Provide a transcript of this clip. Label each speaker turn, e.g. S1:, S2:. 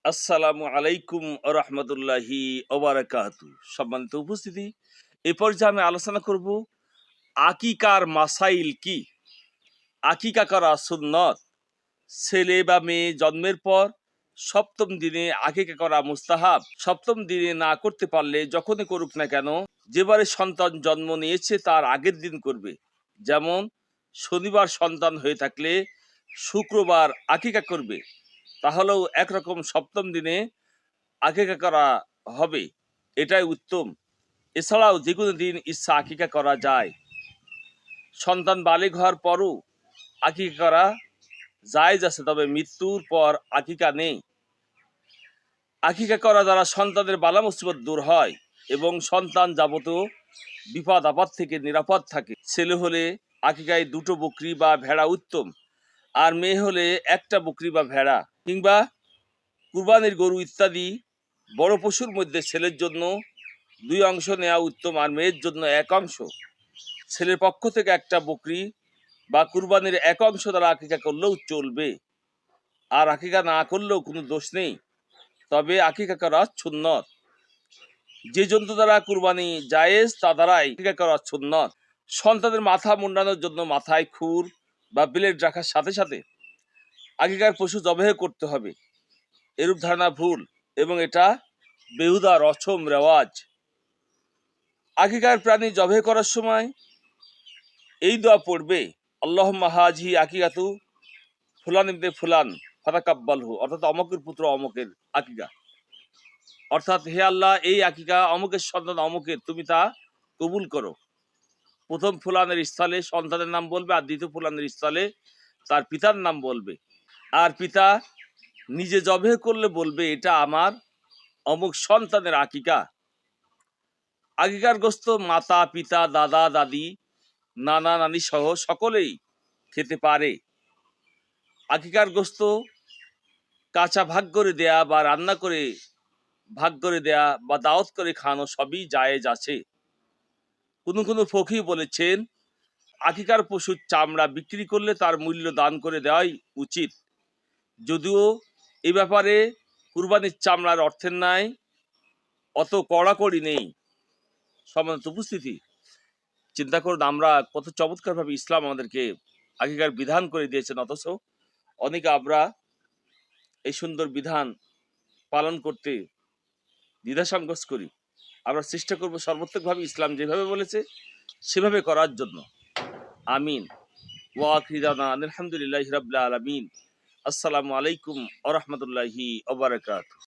S1: আসসালামু আলাইকুম রহমতুল্লাহি ওবারাকাতু। সম্মানিত উপস্থিতি, এ পর্যায়ে আমি আলোচনা করব আকিকার মাসাইল কি। আকিকা করা সুন্নত। ছেলে বা মেয়ে জন্মের পর সপ্তম দিনে আকিকা করা মুস্তাহাব। সপ্তম দিনে না করতে পারলে যখনই করুক না কেন, যেবারে সন্তান জন্ম নিয়েছে তার আগের দিন করবে। যেমন শনিবার সন্তান হয়ে থাকলে শুক্রবার আকিকা করবে, তাহলেও একরকম সপ্তম দিনে আকিকা করা হবে, এটাই উত্তম। এছাড়াও যে কোনো দিন ইচ্ছা আকিকা করা যায়। সন্তান বালিগ হওয়ার পরও আকিকা করা জায়েজ আছে, তবে মৃত্যুর পর আকিকা নেই। আকিকা করা দ্বারা সন্তানের বালা মুসিবত দূর হয় এবং সন্তান যাবতীয় বিপদ আপদ থেকে নিরাপদ থাকে। ছেলে হলে আকিকায় দুটো বকরি বা ভেড়া উত্তম, আর মেয়ে হলে একটা বকরি বা ভেড়া কিংবা কুরবানির গরু ইত্যাদি বড় পশুর মধ্যে ছেলের জন্য 2 অংশ নেওয়া উত্তম, আর মেয়ের জন্য 1 অংশ। ছেলের পক্ষ থেকে একটা বকরি বা কুরবানির 1 অংশ দ্বারা আকিকা করলেও চলবে, আর আকিকা না করলেও কোনো দোষ নেই। তবে আকিকা করা সুন্নত। যে জন্তু দ্বারা কুরবানি জায়েজ তা দ্বারাই আকিকা করা সুন্নত। সন্তানের মাথা মুন্ডানোর জন্য মাথায় খুর বা ব্লেড রাখার সাথে সাথে আকিকার পশু জবাই করতে হবে, এরূপ ধারণা ভুল এবং এটা বেহুদা রসম রেওয়াজ। আকিকার প্রাণী জবাই করার সময় এই দোয়া পড়বে, আল্লাহুম্মা হাজি আকিকাতু ফুলান ইবনে ফুলান ফাতাকাব্বালহু, অর্থাৎ অমকের পুত্র অমকের আকিকা। অর্থাৎ হে আল্লাহ, এই আকিকা অমকের সন্তান অমকের, তুমি তা কবুল করো। প্রথম ফুলানের স্থলে সন্তানের নাম বলবে, আর দ্বিতীয় ফুলানের স্থলে তার পিতার নাম বলবে। আর পিতা নিজে জবাই করলে বলবে, এটা আমার অমুক সন্তানের আকিকা। আকিকার গোশত মাতা পিতা দাদা দাদি নানা নানি সহ সকলেই খেতে পারে। আকিকার গোশত কাঁচা ভাগ করে দেয়া বা রান্না করে ভাগ করে দেয়া বা দাওয়াত করে খাওয়ানো সবই জায়েজ আছে। কোনো ফকি বলেছেন, আকিকার পশুর চামড়া বিক্রি করলে তার মূল্য দান করে দেওয়াই উচিত, যদিও এ ব্যাপারে কুরবানির চামড়ার অর্থের ন্যায় অত কড়াকড়ি নেই। সম্মানিত উপস্থিতি, চিন্তা করুন আমরা কত চমৎকারভাবে ইসলাম আমাদেরকে আকিকার বিধান করে দিয়েছেন, অথচ অনেকে আমরা এই সুন্দর বিধান পালন করতে দ্বিধাসংকোচ করি। আমরা চেষ্টা করব সর্বাত্মকভাবে ইসলাম যেভাবে বলেছে সেভাবে করার জন্য। আমিন। ওয়া আখিরু দাওয়ানা আলহামদুলিল্লাহি রাব্বিল আলামিন। আসসালামু আলাইকুম ওয়া রাহমাতুল্লাহি ওয়া বারাকাতুহু।